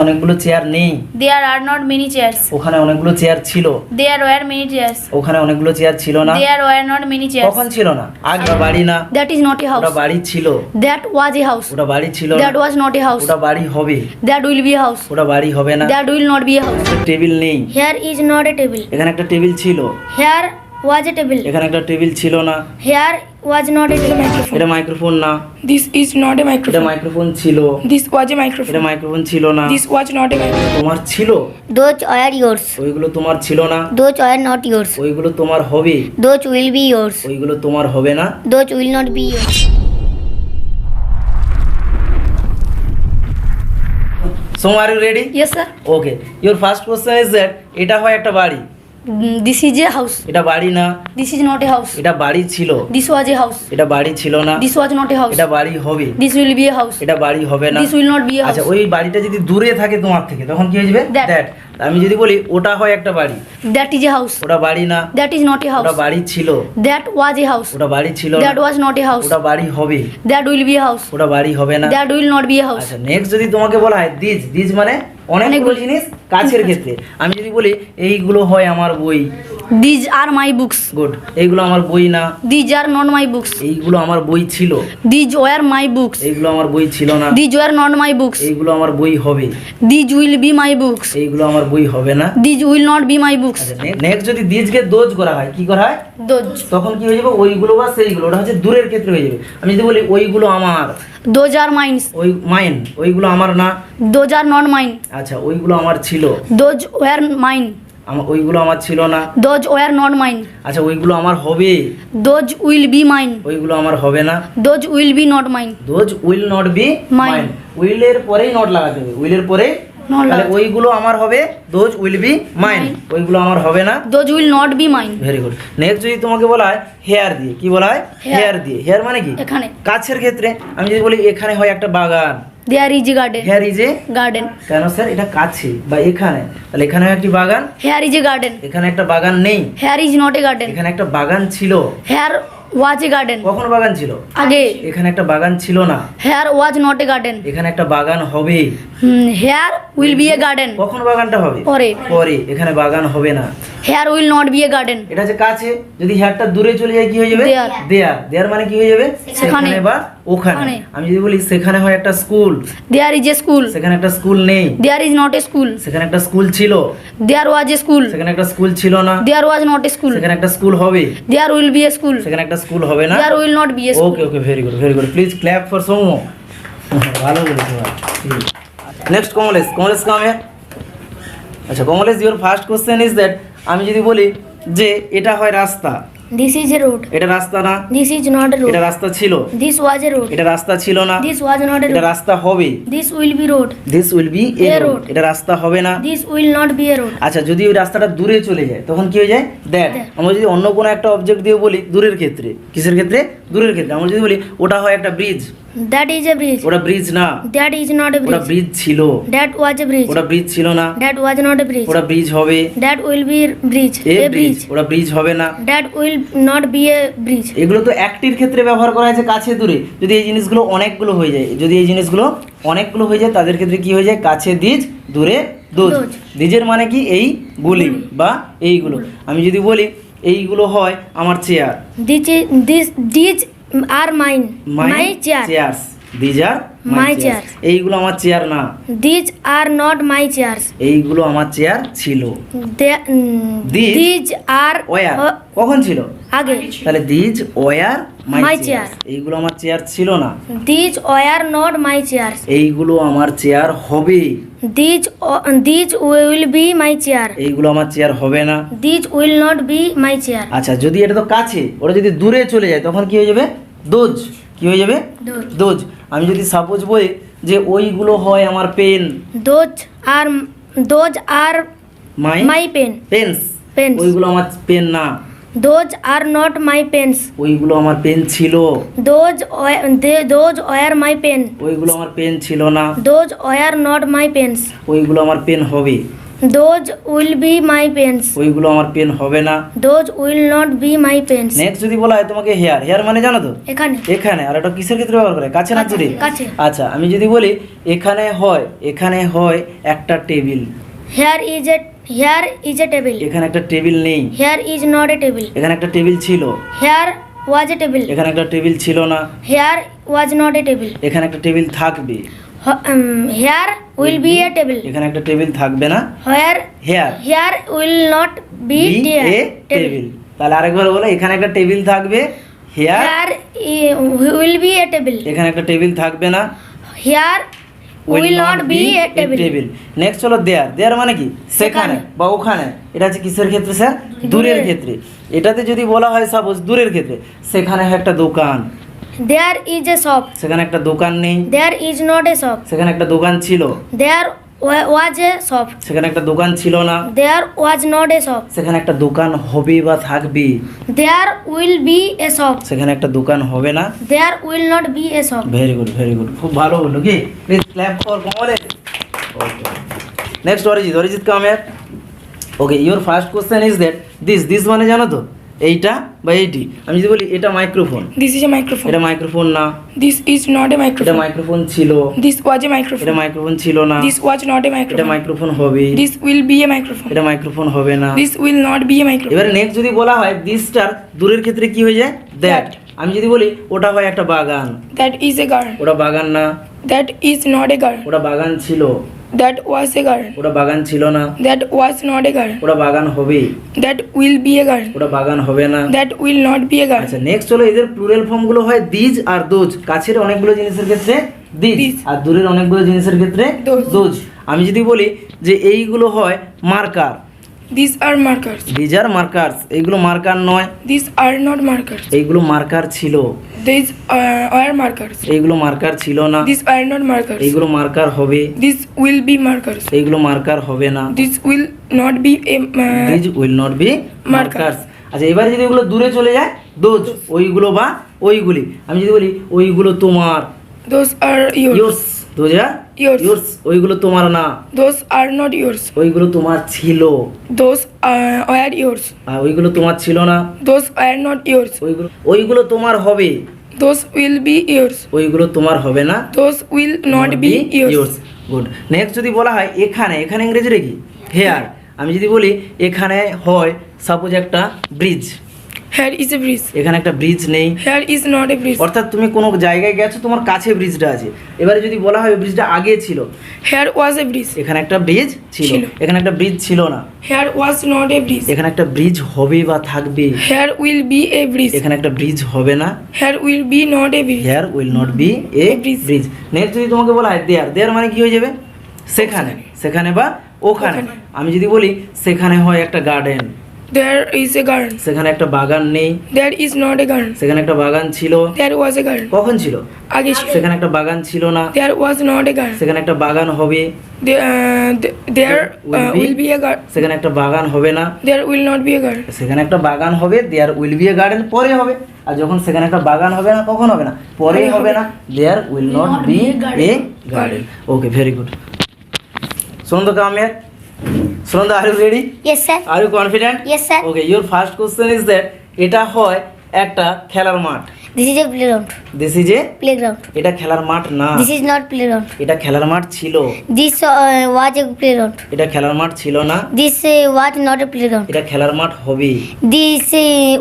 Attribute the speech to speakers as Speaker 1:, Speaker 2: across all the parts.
Speaker 1: অনেকগুলো চেয়ার নেই।
Speaker 2: There are not many chairs.
Speaker 1: ওখানে অনেকগুলো চেয়ার ছিল।
Speaker 2: There were many chairs.
Speaker 1: ওখানে অনেকগুলো চেয়ার ছিল না।
Speaker 2: There were not many chairs.
Speaker 1: কখন ছিল না? আগে ওটা বাড়ি না।
Speaker 2: That is not a
Speaker 1: ওটা
Speaker 2: house.
Speaker 1: বাড়ি ছিল।
Speaker 2: That was a house.
Speaker 1: ওটা বাড়ি ছিল না।
Speaker 2: That was not a house.
Speaker 1: ওটা বাড়ি হবে।
Speaker 2: That will be a house.
Speaker 1: ওটা বাড়ি হবে না।
Speaker 2: That will not be a house.
Speaker 1: Table নেই।
Speaker 2: Here is not a table.
Speaker 1: এখানে একটা টেবিল ছিল।
Speaker 2: Here was a table.
Speaker 1: এখানে একটা টেবিল ছিল না।
Speaker 2: Here was not a table.
Speaker 1: এটা মাইক্রোফোন না।
Speaker 3: This is not a
Speaker 1: এটা
Speaker 3: microphone.
Speaker 1: মাইক্রোফোন ছিল।
Speaker 3: This was a
Speaker 1: এটা
Speaker 3: microphone.
Speaker 1: মাইক্রোফোন ছিল না।
Speaker 3: This was not a microphone.
Speaker 1: তোমার ছিল।
Speaker 4: Those are yours.
Speaker 1: ওইগুলো তোমার ছিল না।
Speaker 4: Those are not yours.
Speaker 1: ওইগুলো তোমার হবে।
Speaker 4: Those will be yours.
Speaker 1: ওইগুলো তোমার হবে না।
Speaker 4: Those will not be yours.
Speaker 1: So are you ready?
Speaker 2: Yes, sir.
Speaker 1: Okay. Your first question is that এটা হয় একটা বাড়ি।
Speaker 2: This is a house.
Speaker 1: এটা বাড়ি না।
Speaker 2: This is not a house.
Speaker 1: এটা বাড়ি ছিল।
Speaker 2: This was a house.
Speaker 1: এটা বাড়ি ছিল না।
Speaker 2: This was not a house.
Speaker 1: এটা বাড়ি হবে।
Speaker 2: This will be a house.
Speaker 1: এটা বাড়ি হবে না।
Speaker 2: This will not be a
Speaker 1: আচ্ছা
Speaker 2: house.
Speaker 1: ওই বাড়িটা যদি দূরে থাকে তোমার থেকে তখন কি হয়ে যাবে?
Speaker 2: That.
Speaker 1: দ্যাট। আমি যদি বলি ওটা হয় একটা বাড়ি।
Speaker 2: That is a house.
Speaker 1: ওটা বাড়ি না।
Speaker 2: That is not a
Speaker 1: ওটা
Speaker 2: house.
Speaker 1: বাড়ি ছিল।
Speaker 2: That was a house.
Speaker 1: ওটা বাড়ি ছিল না।
Speaker 2: That was not a house.
Speaker 1: ওটা বাড়ি হবে।
Speaker 2: That will be a house.
Speaker 1: ওটা বাড়ি হবে না।
Speaker 2: That will not be a house.
Speaker 1: আচ্ছা নেক্সট যদি তোমাকে বলা হয় দিজ দিজ মানে অনেকগুলো জিনিস কাছের ক্ষেত্রে আমি যদি বলি এইগুলো হয় আমার বই।
Speaker 2: These are my books.
Speaker 1: Good. এইগুলো আমার বই না।
Speaker 2: These are not my books.
Speaker 1: এইগুলো আমার বই ছিল।
Speaker 2: These were my books.
Speaker 1: এইগুলো আমার বই ছিল না।
Speaker 2: These were not my books.
Speaker 1: এইগুলো আমার বই হবে।
Speaker 2: These will be my books.
Speaker 1: এইগুলো আমার বই হবে না।
Speaker 2: These will not be my books.
Speaker 1: আচ্ছা নেক্সট যদি দিজকে দোজ করা হয় কি করা হয়?
Speaker 2: Those.
Speaker 1: তখন কি হয়ে যাবে? ওইগুলো বা সেইগুলো ওটা হচ্ছে দূরের ক্ষেত্রে হয়ে যাবে। আমি যদি বলি ওইগুলো আমার
Speaker 2: Those are mine.
Speaker 1: ওই মাইন ওইগুলো আমার না।
Speaker 2: Those are not mine.
Speaker 1: আচ্ছা ওইগুলো আমার ছিল।
Speaker 2: Those were mine.
Speaker 1: ওইগুলো আমার ছিল না।
Speaker 2: Those were not mine.
Speaker 1: আচ্ছা ওইগুলো আমার হবে।
Speaker 2: Those will be mine.
Speaker 1: ওইগুলো আমার হবে না।
Speaker 2: Those will be not mine.
Speaker 1: Those will not be
Speaker 2: Mine.
Speaker 1: Mine. উইলের পরেই নট লাগাতে হবে। উইলের পরে
Speaker 2: Not
Speaker 1: তাহলে
Speaker 2: লাগাতে।
Speaker 1: ওইগুলো আমার হবে। Those will be mine.
Speaker 2: Mine.
Speaker 1: ওইগুলো আমার হবে না।
Speaker 2: Those will not be mine.
Speaker 1: Very good. Next যদি তোমাকে বলা হয় হেয়ার দিয়ে কি বলা হয়?
Speaker 2: Hair.
Speaker 1: হেয়ার দিয়ে। হেয়ার মানে কি?
Speaker 2: এখানে।
Speaker 1: কাছের ক্ষেত্রে আমি যদি বলি এখানে হয় একটা বাগান।
Speaker 2: There is a garden.
Speaker 1: Hair is a
Speaker 2: Garden.
Speaker 1: কেন স্যার এটা কাছে বা এখানে তাহলে এখানে হয় একটি বাগান।
Speaker 2: Here is a garden.
Speaker 1: এখানে একটা বাগান নেই।
Speaker 2: Here is not a garden.
Speaker 1: এখানে একটা বাগান ছিল।
Speaker 2: Here was a garden.
Speaker 1: কখন বাগান ছিল?
Speaker 2: আগে।
Speaker 1: এখানে একটা বাগান ছিল না।
Speaker 2: Here was not a garden.
Speaker 1: এখানে একটা বাগান হবে।
Speaker 2: Here will be a garden.
Speaker 1: কখন বাগানটা হবে?
Speaker 2: পরে।
Speaker 1: পরে। এখানে বাগান হবে না।
Speaker 2: Here will not be a garden.
Speaker 1: এটা হচ্ছে কাছে। যদি হেয়ারটা দূরে চলে যায় কি হয়ে যাবে?
Speaker 2: There.
Speaker 1: দেয়ার। দেয়ার মানে কি হয়ে যাবে?
Speaker 2: সেখানে।
Speaker 1: সেখানে বা ওখানে।
Speaker 2: ওখানে।
Speaker 1: আমি যদি বলি সেখানে হয় একটা school.
Speaker 2: There is a school.
Speaker 1: সেখানে একটা স্কুল নেই।
Speaker 2: There is not a school.
Speaker 1: সেখানে একটা স্কুল ছিল।
Speaker 2: There was a school.
Speaker 1: সেখানে একটা স্কুল ছিল না।
Speaker 2: There was not a school.
Speaker 1: সেখানে একটা স্কুল হবে।
Speaker 2: There will be a school.
Speaker 1: সেখানে একটা স্কুল হবে না।
Speaker 2: There will not be a school.
Speaker 1: Okay okay very good very good please clap for Soumya. ভালো বলেছো next Kamlesh Kamlesh come here. আচ্ছা Kamlesh your first question is that আমি যদি বলি যে এটা হয় রাস্তা।
Speaker 4: This is a road.
Speaker 1: এটা রাস্তা না।
Speaker 4: This is not a
Speaker 1: এটা
Speaker 4: road.
Speaker 1: রাস্তা ছিল।
Speaker 4: This was a road.
Speaker 1: এটা রাস্তা ছিল না।
Speaker 4: This was not a
Speaker 1: এটা
Speaker 4: road.
Speaker 1: রাস্তা হবে।
Speaker 4: This will be road.
Speaker 1: This will be A
Speaker 4: A
Speaker 1: road.
Speaker 4: road.
Speaker 1: এটা রাস্তা হবে না।
Speaker 4: This will not be a road.
Speaker 1: আচ্ছা যদি ওই রাস্তাটা দূরে চলে যায় তখন কি হয়ে যায়? দ্যাট।
Speaker 4: That.
Speaker 1: আমরা যদি অন্য কোনো একটা অবজেক্ট দিয়ে বলি দূরের ক্ষেত্রে কিসের ক্ষেত্রে? দূরের ক্ষেত্রে। আমরা যদি বলি ওটা হয় একটা bridge.
Speaker 4: That is a bridge.
Speaker 1: ওটা ব্রিজ না।
Speaker 4: That is not a
Speaker 1: ওটা
Speaker 4: bridge.
Speaker 1: ব্রিজ ছিল।
Speaker 4: That was a bridge.
Speaker 1: ওটা ব্রিজ ছিল না।
Speaker 4: That was not a bridge.
Speaker 1: ওটা ব্রিজ হবে।
Speaker 4: That will be bridge.
Speaker 1: A
Speaker 4: A
Speaker 1: bridge.
Speaker 4: bridge.
Speaker 1: ওটা ব্রিজ হবে না।
Speaker 4: That will not be a bridge.
Speaker 1: এগুলো তো একটির ক্ষেত্রে ব্যবহার করা হয়েছে কাছে দূরে। যদি এই জিনিসগুলো অনেকগুলো হয়ে যায় যদি এই জিনিসগুলো অনেকগুলো হয়ে যায় তাদের ক্ষেত্রে কি হয়ে যায়? কাছে দিজ দূরে দোজ।
Speaker 4: দোজ।
Speaker 1: দিজের মানে কি? এইগুলি বা এইগুলো। আমি যদি বলি এইগুলো হয় আমার chair.
Speaker 4: These are mine. My chair.
Speaker 1: Chairs these are
Speaker 4: My chair.
Speaker 1: এইগুলো আমার চেয়ার না।
Speaker 4: These are not my chairs.
Speaker 1: এইগুলো আমার চেয়ার ছিল। These
Speaker 4: These are
Speaker 1: ওয়ার কখন ছিল?
Speaker 4: আগে।
Speaker 1: তাহলে these war
Speaker 4: My
Speaker 1: my
Speaker 4: chair.
Speaker 1: Chair. এইগুলো আমার চেয়ার ছিল না।
Speaker 4: These were not my chairs.
Speaker 1: এইগুলো আমার চেয়ার হবে।
Speaker 4: These will be my chair.
Speaker 1: এইগুলো আমার চেয়ার হবে না।
Speaker 4: These will not be my chair.
Speaker 1: আচ্ছা যদি এটা তো কাছে ওটা যদি দূরে চলে যায় তখন কি হয়ে যাবে? দোজ। কি হয়ে যাবে?
Speaker 4: Those.
Speaker 1: দোজ। আমি যদি সাপোজ বলি যে ওইগুলো হয় আমার pen.
Speaker 4: Those are my pen.
Speaker 1: Pens.
Speaker 4: Pens.
Speaker 1: ওইগুলো আমার পেন না।
Speaker 4: Those are not my pens.
Speaker 1: ওইগুলো আমার পেন ছিল।
Speaker 4: Those were my pen.
Speaker 1: ওইগুলো আমার পেন ছিল না।
Speaker 4: Those were not my pens.
Speaker 1: ওইগুলো আমার পেন হবে।
Speaker 4: Those will be my pens.
Speaker 1: ওইগুলো আমার পেন হবে না।
Speaker 4: Those will not be my pens.
Speaker 1: Next যদি বলা হয় তোমাকে হেয়ার, হেয়ার মানে জানো তো
Speaker 4: এখানে
Speaker 1: এখানে, আর এটা কিসের ক্ষেত্রে ব্যবহার করে, কাছে না
Speaker 4: কাছে,
Speaker 1: দূরে?
Speaker 4: কাছে।
Speaker 1: আচ্ছা আমি যদি বলি এখানে হয় একটা table,
Speaker 4: here is a table.
Speaker 1: এখানে একটা টেবিল নেই,
Speaker 4: Here is not a table.
Speaker 1: এখানে একটা টেবিল ছিল,
Speaker 4: Here was a table.
Speaker 1: এখানে একটা টেবিল ছিল না,
Speaker 4: Here was not a table.
Speaker 1: এখানে একটা টেবিল থাকবে,
Speaker 4: Here will be a table.
Speaker 1: এখানে একটা টেবিল থাকবে না,
Speaker 4: Here
Speaker 1: here
Speaker 4: will not be
Speaker 1: a table. তাহলে আরেকবার বলো, এখানে একটা টেবিল থাকবে, here
Speaker 4: will be a table.
Speaker 1: এখানে একটা টেবিল থাকবে না,
Speaker 4: Here will not be a table.
Speaker 1: Table. Next হলো দেয়ার মানে কি, সেখানে বা ওখানে। এটা হচ্ছে কিসের ক্ষেত্রে স্যার? দূরের ক্ষেত্রে। এটাতে যদি বলা হয় সাপোজ দূরের ক্ষেত্রে, সেখানে একটা দোকান,
Speaker 4: There is a shop.
Speaker 1: সেখানে একটা দোকান নেই,
Speaker 4: There is not a shop.
Speaker 1: সেখানে একটা দোকান ছিল,
Speaker 4: There was a shop.
Speaker 1: সেখানে একটা দোকান ছিল না,
Speaker 4: There was not a shop.
Speaker 1: সেখানে একটা দোকান হবে বা থাকবে,
Speaker 4: There will be a shop.
Speaker 1: সেখানে একটা দোকান হবে না।
Speaker 4: There will not be a shop.
Speaker 1: Very good, খুব ভালো বললো কি, please clap for Kamlesh. Okay, next Arijit come here. Okay, your first question is that this মানে জানো তো এইটা বা এইটি। আমি যদি বলি এটা microphone,
Speaker 3: This is a microphone.
Speaker 1: এটা মাইক্রোফোন না,
Speaker 3: This is not a
Speaker 1: এটা
Speaker 3: microphone.
Speaker 1: মাইক্রোফোন ছিল,
Speaker 3: This was a
Speaker 1: এটা
Speaker 3: microphone.
Speaker 1: মাইক্রোফোন ছিল না,
Speaker 3: This was not a
Speaker 1: এটা
Speaker 3: microphone.
Speaker 1: মাইক্রোফোন হবে,
Speaker 3: This will be a microphone.
Speaker 1: এটা মাইক্রোফোন হবে না।
Speaker 3: This will not be a microphone.
Speaker 1: এবারে নেক্সট যদি বলা হয় দিসটার দূরের ক্ষেত্রে কি হয়ে যায়, দ্যাট। আমি যদি বলি ওটা হয় একটা বাগান,
Speaker 3: That is a garden.
Speaker 1: ওটা বাগান না,
Speaker 3: That is not a garden.
Speaker 1: ওটা বাগান ছিল,
Speaker 3: That was a garden.
Speaker 1: ওটা বাগান ছিল না,
Speaker 3: That was not a garden.
Speaker 1: ওটা বাগান হবে,
Speaker 3: That will be a garden.
Speaker 1: ওটা বাগান হবে না।
Speaker 3: That will not be a
Speaker 1: আচ্ছা
Speaker 3: garden.
Speaker 1: নেক্সট হলো এদের প্লুরাল ফর্ম গুলো হয় দিজ আর দোজ। কাছের অনেকগুলো জিনিসের ক্ষেত্রে দিজ,
Speaker 3: দিজ।
Speaker 1: আর দূরের অনেকগুলো জিনিসের ক্ষেত্রে
Speaker 3: দোজ।
Speaker 1: দোজ। আমি যদি বলি যে এইগুলো হয় marker,
Speaker 3: These are markers.
Speaker 1: These are markers, এইগুলো মার্কার নয়,
Speaker 3: These are not markers.
Speaker 1: এইগুলো মার্কার ছিল,
Speaker 3: These are markers.
Speaker 1: এইগুলো মার্কার ছিল না,
Speaker 3: These are not markers.
Speaker 1: এইগুলো মার্কার হবে,
Speaker 3: These will be markers.
Speaker 1: এইগুলো মার্কার হবে না,
Speaker 3: This will not be a
Speaker 1: these will not be markers. আচ্ছা এবারে যদি এগুলো দূরে চলে যায়, দোজ, ওইগুলো বা ওইগুলি। আমি যদি বলি ওইগুলো তোমার,
Speaker 3: those are yours.
Speaker 1: Yours, those are
Speaker 3: Yours.
Speaker 1: Yours, ওইগুলো তোমার না,
Speaker 3: Those are not yours.
Speaker 1: ওইগুলো তোমার ছিল,
Speaker 3: Those are yours.
Speaker 1: আর ওইগুলো তোমার ছিল না,
Speaker 3: Those are not yours.
Speaker 1: ওইগুলো তোমার হবে,
Speaker 3: Those will be yours.
Speaker 1: ওইগুলো তোমার হবে না,
Speaker 3: Those will not be yours.
Speaker 1: Good. Next যদি বলা হয় এখানে ইংরেজিতে কি, হেয়ার। আমি যদি বলি এখানে হয় সাপোজ একটা bridge,
Speaker 3: Here is a bridge.
Speaker 1: এখানে একটা ব্রিজ নেই,
Speaker 3: Here is not a bridge.
Speaker 1: অর্থাৎ তুমি কোনো জায়গায় গেছো, তোমার কাছে ব্রিজটা আছে। এবারে যদি বলা হয় ব্রিজটা আগে ছিল,
Speaker 3: Here was a bridge.
Speaker 1: এখানে একটা ব্রিজ ছিল,
Speaker 3: ছিল।
Speaker 1: এখানে একটা ব্রিজ ছিল না,
Speaker 3: Here was not a bridge.
Speaker 1: এখানে একটা ব্রিজ হবে বা থাকবে,
Speaker 3: Here will be a bridge.
Speaker 1: এখানে একটা ব্রিজ হবে না,
Speaker 3: Here will be not a bridge.
Speaker 1: Here will not be a
Speaker 3: bridge.
Speaker 1: Bridge. Next যদি তোমাকে বলা হয় দেয়ার মানে কি হয়ে যাবে, সেখানে বা ওখানে। আমি যদি বলি সেখানে হয় একটা garden,
Speaker 3: There is a garden.
Speaker 1: সেখানে একটা বাগান নেই,
Speaker 3: There is not a garden.
Speaker 1: সেখানে একটা বাগান ছিল,
Speaker 3: There was a garden.
Speaker 1: কখন ছিল,
Speaker 3: আগে ছিল।
Speaker 1: সেখানে একটা বাগান ছিল না,
Speaker 3: There was not a garden.
Speaker 1: সেখানে একটা বাগান হবে,
Speaker 3: There will be a garden.
Speaker 1: সেখানে একটা বাগান হবে না,
Speaker 3: There will not be a garden.
Speaker 1: সেখানে একটা বাগান হবে, there will be a garden পরে হবে। আর যখন সেখানে একটা বাগান হবে না, কখন হবে না, পরেই হবে না, there will not be a garden. Okay, very good. Sunanda come here. Sunanda, are you ready?
Speaker 4: Yes, sir.
Speaker 1: Are you confident?
Speaker 4: Yes, sir.
Speaker 1: Okay, your first question is that এটা হয় একটা খেলার মাঠ।
Speaker 4: This is a playground.
Speaker 1: This is a,
Speaker 4: Playground.
Speaker 1: এটা খেলার মাঠ না,
Speaker 4: This is not playground.
Speaker 1: এটা খেলার মাঠ ছিল,
Speaker 4: This was a playground.
Speaker 1: এটা খেলার মাঠ ছিল না,
Speaker 4: This was not a playground.
Speaker 1: এটা খেলার মাঠ হবে,
Speaker 4: This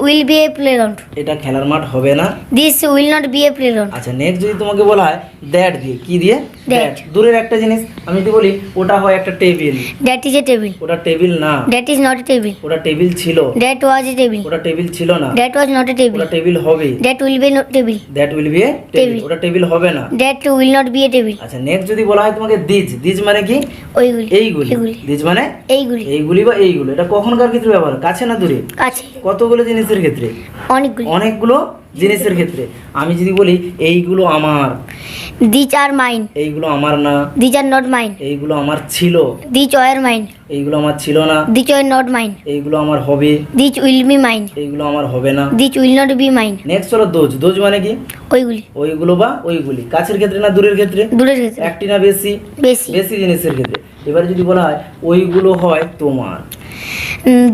Speaker 4: will be a playground.
Speaker 1: এটা খেলার মাঠ হবে না।
Speaker 4: This will not be a playground.
Speaker 1: আচ্ছা নেক্সট যদি তোমাকে বলা হয় দ্যাট দিয়ে, কি দিয়ে,
Speaker 4: That.
Speaker 1: দূরের একটা জিনিস। আমি যদি বলি ওটা হয় একটা table,
Speaker 4: That is a table.
Speaker 1: ওটা টেবিল না,
Speaker 4: That is not a table.
Speaker 1: ওটা টেবিল ছিল,
Speaker 4: That was a table.
Speaker 1: ওটা টেবিল ছিল না,
Speaker 4: That was not a
Speaker 1: ওটা
Speaker 4: table.
Speaker 1: টেবিল হবে,
Speaker 4: That will be no table.
Speaker 1: That will be A table,
Speaker 4: Table.
Speaker 1: ওটা টেবিল হবে না।
Speaker 4: That will not be a table.
Speaker 1: আচ্ছা নেক্সট যদি বলা হয় তোমাকে দিজ মানে কি,
Speaker 4: ওইগুলি
Speaker 1: এইগুলি,
Speaker 4: এগুলি
Speaker 1: দিজ মানে
Speaker 4: এইগুলি
Speaker 1: এইগুলি বা এইগুলো। এটা কখনকার ক্ষেত্রে ব্যবহার, কাছে না দূরে,
Speaker 4: আছে
Speaker 1: কতগুলো জিনিসের ক্ষেত্রে,
Speaker 4: অনেকগুলি
Speaker 1: অনেকগুলো জিনিসের ক্ষেত্রে। আমি যদি বলি এইগুলো আমার,
Speaker 4: These are mine.
Speaker 1: এইগুলো আমার না,
Speaker 4: These are not mine.
Speaker 1: এইগুলো আমার ছিল,
Speaker 4: These were mine.
Speaker 1: এইগুলো আমার ছিল না,
Speaker 4: These were not mine.
Speaker 1: এইগুলো আমার হবে,
Speaker 4: These will be mine.
Speaker 1: এইগুলো আমার হবে না।
Speaker 4: These will not be mine.
Speaker 1: Next হলো দোজ। দোজ মানে কি?
Speaker 4: ওইগুলি
Speaker 1: ওইগুলো বা ওইগুলি, কাছের ক্ষেত্রে না দূরের ক্ষেত্রে?
Speaker 4: দূরের ক্ষেত্রে
Speaker 1: একটি না বেশি?
Speaker 4: বেশি।
Speaker 1: বেশি জিনিসের ক্ষেত্রে। এবার যদি বলা হয় ওইগুলো হয় তোমার,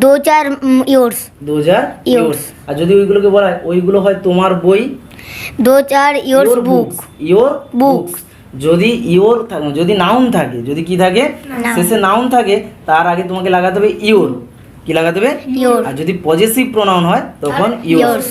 Speaker 4: Those are yours.
Speaker 1: Those are
Speaker 4: Yours.
Speaker 1: Yours. আর যদি ওইগুলোকে বলা হয় ওইগুলো হয় তোমার বই,
Speaker 4: Those are yours books.
Speaker 1: Your
Speaker 4: Books.
Speaker 1: যদি ইয়োর যদি নাউন থাকে, যদি কি থাকে শেষে নাউন থাকে, তার আগে তোমাকে লাগাতে হবে ইয়োর। কি লাগাতে হবে?
Speaker 4: Your.
Speaker 1: আর যদি পজেসিভ প্রোনাউন হয় তখন ইয়োর্স।
Speaker 4: Yours.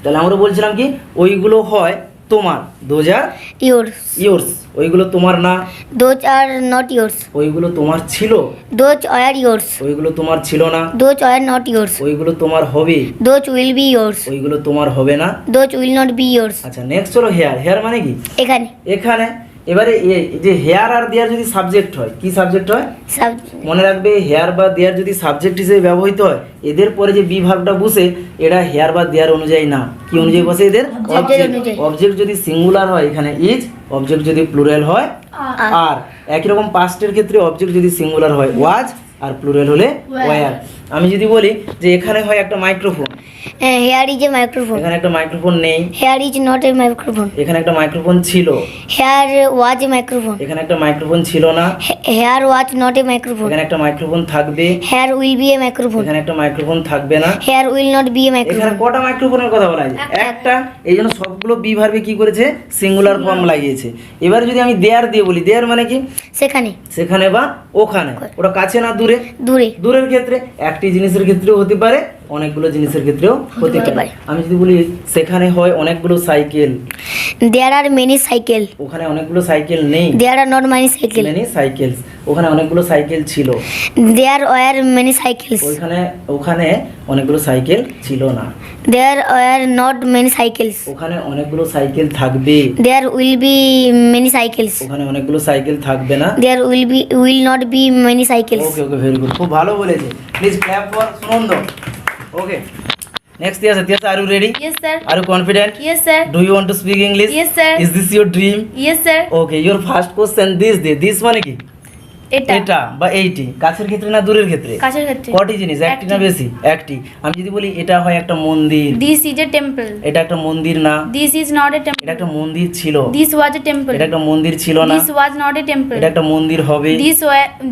Speaker 1: তাহলে আমরা বলছিলাম কি ওইগুলো হয় তোমার, দোজ আর
Speaker 4: Yours.
Speaker 1: ইয়োর্স। ওইগুলো তোমার না,
Speaker 4: Those are not yours.
Speaker 1: ওইগুলো তোমার ছিল,
Speaker 4: Those are yours.
Speaker 1: ওইগুলো তোমার ছিল না,
Speaker 4: Those are not yours.
Speaker 1: ওইগুলো তোমার হবে,
Speaker 4: Those will be yours.
Speaker 1: ওইগুলো তোমার হবে না।
Speaker 4: Those will not be yours.
Speaker 1: আচ্ছা নেক্সট হলো হেয়ার। হেয়ার মানে কি?
Speaker 4: এখানে
Speaker 1: এখানে এবারে এই যে হেয়ার আর দেয়ার যদি সাবজেক্ট হয়, কি সাবজেক্ট হয়?
Speaker 4: সব
Speaker 1: মনে রাখবে, হেয়ার বা দেয়ার যদি সাবজেক্ট হিসেবে ব্যবহৃত হয়, এদের পরে যে বি ভার্বটা বসে, এটা হেয়ার বা দেয়ার অনুযায়ী না, কি অনুযায়ী বসে? এদের অবজেক্ট।
Speaker 4: অনুযায়ী।
Speaker 1: অবজেক্ট যদি সিঙ্গুলার হয় এখানে ইজ, অবজেক্ট যদি প্লুরাল হয় আর। একই রকম পাস্টের ক্ষেত্রে অবজেক্ট যদি সিঙ্গুলার হয় ওয়াজ, আর প্লুরাল হলে ওয়্যার। আমি যদি বলি যে এখানে হয় একটা microphone,
Speaker 4: here is a microphone.
Speaker 1: এখানে একটা মাইক্রোফোন নেই,
Speaker 4: Here is not a microphone.
Speaker 1: এখানে একটা মাইক্রোফোন ছিল,
Speaker 4: Here was a microphone.
Speaker 1: এখানে একটা মাইক্রোফোন ছিল না,
Speaker 4: Here was not a microphone.
Speaker 1: এখানে একটা মাইক্রোফোন থাকবে,
Speaker 4: Here will be a microphone.
Speaker 1: এখানে একটা মাইক্রোফোন থাকবে না।
Speaker 4: Here will not be a
Speaker 1: এখানে
Speaker 4: microphone.
Speaker 1: কটা মাইক্রোফোনের কথা বলা হয়েছে? একটা। এই জন্য সবগুলো বি ভার্বে কি করেছে? সিঙ্গুলার ফর্ম লাগিয়েছে। এবার যদি আমি দেয়ার দিয়ে বলি, দেয়ার মানে কি?
Speaker 4: সেখানে
Speaker 1: সেখানে বা ওখানে। ওটা কাছে না দূরে?
Speaker 4: দূরে
Speaker 1: দূরের ক্ষেত্রে। একটি জিনিসের ক্ষেত্রেও হতে পারে, অনেকগুলো জিনিসের ক্ষেত্রেও হতে পারে। আমি যদি বলি সেখানে হয় অনেকগুলো cycle,
Speaker 4: there are many cycle.
Speaker 1: ওখানে অনেকগুলো সাইকেল নেই,
Speaker 4: There are not many cycle.
Speaker 1: Many cycles. ওখানে অনেকগুলো সাইকেল ছিল,
Speaker 4: There were many cycles.
Speaker 1: ওখানে অনেকগুলো সাইকেল ছিল না।
Speaker 4: There were not many cycles.
Speaker 1: ওখানে অনেকগুলো সাইকেল থাকবে,
Speaker 4: There will be many cycles.
Speaker 1: ওখানে অনেকগুলো সাইকেল থাকবে না।
Speaker 4: There will not be many cycles.
Speaker 1: Okay okay, very good, খুব ভালো বলেছে। Please clap for Sunanda. Okay, next Tiyasa. Tiyasa, are you ready?
Speaker 2: Yes, sir.
Speaker 1: Are you confident?
Speaker 2: Yes, sir.
Speaker 1: Do you want to speak English?
Speaker 2: Yes, sir.
Speaker 1: Is this your dream?
Speaker 2: Yes, sir.
Speaker 1: Okay, your first question this দে। This মানে কি?
Speaker 2: এটা
Speaker 1: এটা বা এইটি, কাছের ক্ষেত্রে না দূরের ক্ষেত্রে?
Speaker 2: কাছের ক্ষেত্রে।
Speaker 1: কটি জিনিস? একটি না বেশি? একটি। আমি যদি বলি এটা হয় একটা মন্দির,
Speaker 2: This is a temple.
Speaker 1: এটা একটা মন্দির না,
Speaker 2: This is not a
Speaker 1: এটা
Speaker 2: temple.
Speaker 1: একটা মন্দির ছিল,
Speaker 2: This was a temple.
Speaker 1: এটা একটা মন্দির ছিল না,
Speaker 2: This was not a temple.
Speaker 1: এটা একটা মন্দির হবে,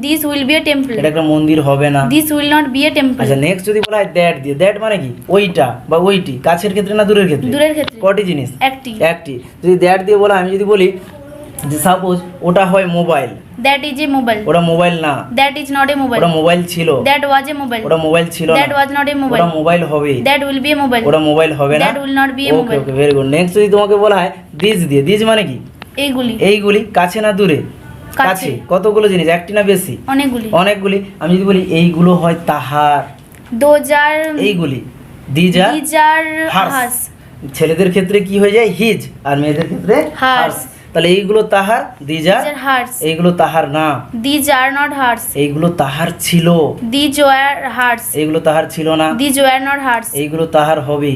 Speaker 2: This will be a temple.
Speaker 1: এটা একটা মন্দির হবে না।
Speaker 2: This will not be a temple.
Speaker 1: আচ্ছা নেক্সট যদি বলা হয় দ্যাট দিয়ে, দ্যাট মানে কি? ওইটা বা ওইটি, কাছের ক্ষেত্রে না দূরের ক্ষেত্রে?
Speaker 2: দূরের ক্ষেত্রে।
Speaker 1: কটি জিনিস?
Speaker 2: একটি।
Speaker 1: একটি। যদি দ্যাট দিয়ে বলা, আমি যদি বলি যে সাপোজ ওটা হয় mobile,
Speaker 2: That is a mobile.
Speaker 1: ওটা মোবাইল না,
Speaker 2: That is not a
Speaker 1: ওটা
Speaker 2: mobile.
Speaker 1: মোবাইল ছিল,
Speaker 2: That was a mobile.
Speaker 1: ওটা মোবাইল ছিল
Speaker 2: That
Speaker 1: না,
Speaker 2: was not a
Speaker 1: ওটা
Speaker 2: mobile.
Speaker 1: মোবাইল হবে,
Speaker 2: That will be a mobile.
Speaker 1: ওটা মোবাইল হবে না।
Speaker 2: That will not be a
Speaker 1: okay
Speaker 2: mobile.
Speaker 1: Okay, very good. Next যদি তোমাকে বলা হয় দিস দিয়ে, দিস মানে কি?
Speaker 2: এইগুলি
Speaker 1: এইগুলি, কাছে না দূরে?
Speaker 2: কাছে।
Speaker 1: কাছে। কতগুলো জিনিস? একটি না বেশি?
Speaker 2: অনেকগুলি।
Speaker 1: অনেকগুলি। আমি যদি বলি এইগুলো হয় তাহার,
Speaker 2: Those are
Speaker 1: এইগুলি these are
Speaker 2: these are
Speaker 1: hers.
Speaker 2: hers.
Speaker 1: ছেলেদের ক্ষেত্রে কি হয়ে যায়? হিজ, আর মেয়েদের ক্ষেত্রে
Speaker 2: Hers.
Speaker 1: তাহলে এইগুলো তাহার, these are
Speaker 2: These are hers.
Speaker 1: এইগুলো তাহার না,
Speaker 2: These are not hers.
Speaker 1: এইগুলো তাহার ছিল,
Speaker 2: These were hers.
Speaker 1: এইগুলো তাহার ছিল না,
Speaker 2: These were not hers.
Speaker 1: এইগুলো তাহার হবে,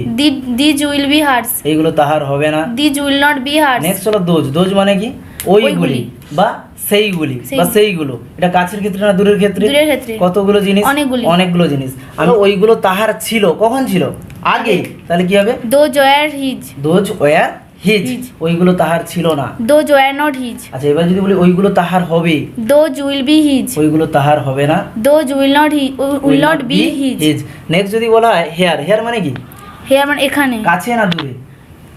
Speaker 2: These will be hers.
Speaker 1: এইগুলো তাহার হবে না।
Speaker 2: These will not be hers.
Speaker 1: Next হলো দোজ। দোজ মানে কি? ওইগুলি
Speaker 2: ওইগুলি।
Speaker 1: বা সেইগুলি বা সেইগুলো। এটা কাছের ক্ষেত্রে না দূরের ক্ষেত্রে?
Speaker 2: দূরের ক্ষেত্রে।
Speaker 1: কতগুলো জিনিস?
Speaker 2: অনেকগুলি।
Speaker 1: অনেকগুলো জিনিস। আমি ওইগুলো তাহার ছিল, কখন ছিল? আগে। তাহলে কি হবে?
Speaker 2: Those were his.
Speaker 1: Those were his,
Speaker 2: his.
Speaker 1: ওইগুলো তাহার ছিল না।
Speaker 2: Those were not his.
Speaker 1: আচ্ছা এবার যদি বলি ওইগুলো তাহার হবে,
Speaker 2: Those will be his.
Speaker 1: ওইগুলো তাহার হবে না,
Speaker 2: Those will not be his.
Speaker 1: Next যদি বলা হয় হেয়ার, হেয়ার মানে কি?
Speaker 2: Here মানে এখানে
Speaker 1: কাছে না দূরে?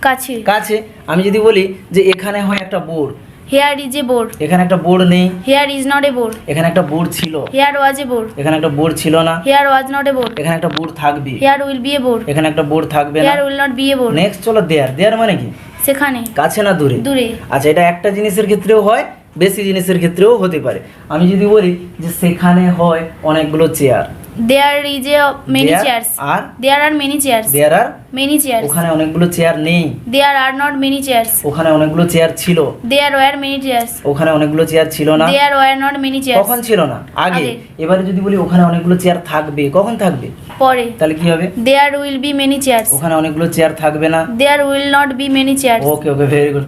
Speaker 2: কাছে।
Speaker 1: কাছে। আমি যদি বলি যে এখানে হয় একটা board,
Speaker 2: Here is a board.
Speaker 1: এখানে একটা বোর্ড নেই,
Speaker 2: Here is not a board.
Speaker 1: এখানে একটা বোর্ড ছিল,
Speaker 2: Here was a board.
Speaker 1: এখানে একটা বোর্ড ছিল না,
Speaker 2: Here was not a board.
Speaker 1: এখানে একটা বোর্ড থাকবে,
Speaker 2: Here will be a board.
Speaker 1: এখানে একটা বোর্ড থাকবে না।
Speaker 2: Here will not be a board.
Speaker 1: Next চলো দেয়ার। দেয়ার মানে কি?
Speaker 2: সেখানে
Speaker 1: কাছে না দূরে?
Speaker 2: দূরে।
Speaker 1: আচ্ছা এটা একটা জিনিসের ক্ষেত্রেও হয়, বেশি জিনিসের ক্ষেত্রেও হতে পারে। আমি যদি বলি যে সেখানে হয় অনেকগুলো chair,
Speaker 2: There is a many
Speaker 1: There
Speaker 2: chairs.
Speaker 1: are
Speaker 2: There are many chairs.
Speaker 1: There are
Speaker 2: Many chairs.
Speaker 1: ওখানে অনেকগুলো চেয়ার নেই,
Speaker 2: There are not many chairs.
Speaker 1: ওখানে অনেকগুলো চেয়ার ছিল,
Speaker 2: There were many chairs.
Speaker 1: ওখানে অনেকগুলো চেয়ার ছিল না,
Speaker 2: There were not many chairs.
Speaker 1: কখন ছিল না? আগে।
Speaker 2: আগে।
Speaker 1: এবারে যদি বলি ওখানে অনেকগুলো চেয়ার থাকবে, কখন থাকবে?
Speaker 2: পরে।
Speaker 1: তাহলে কি হবে?
Speaker 2: There will be many chairs.
Speaker 1: ওখানে অনেকগুলো চেয়ার থাকবে না।
Speaker 2: There will not be many chairs.
Speaker 1: Okay okay, very good.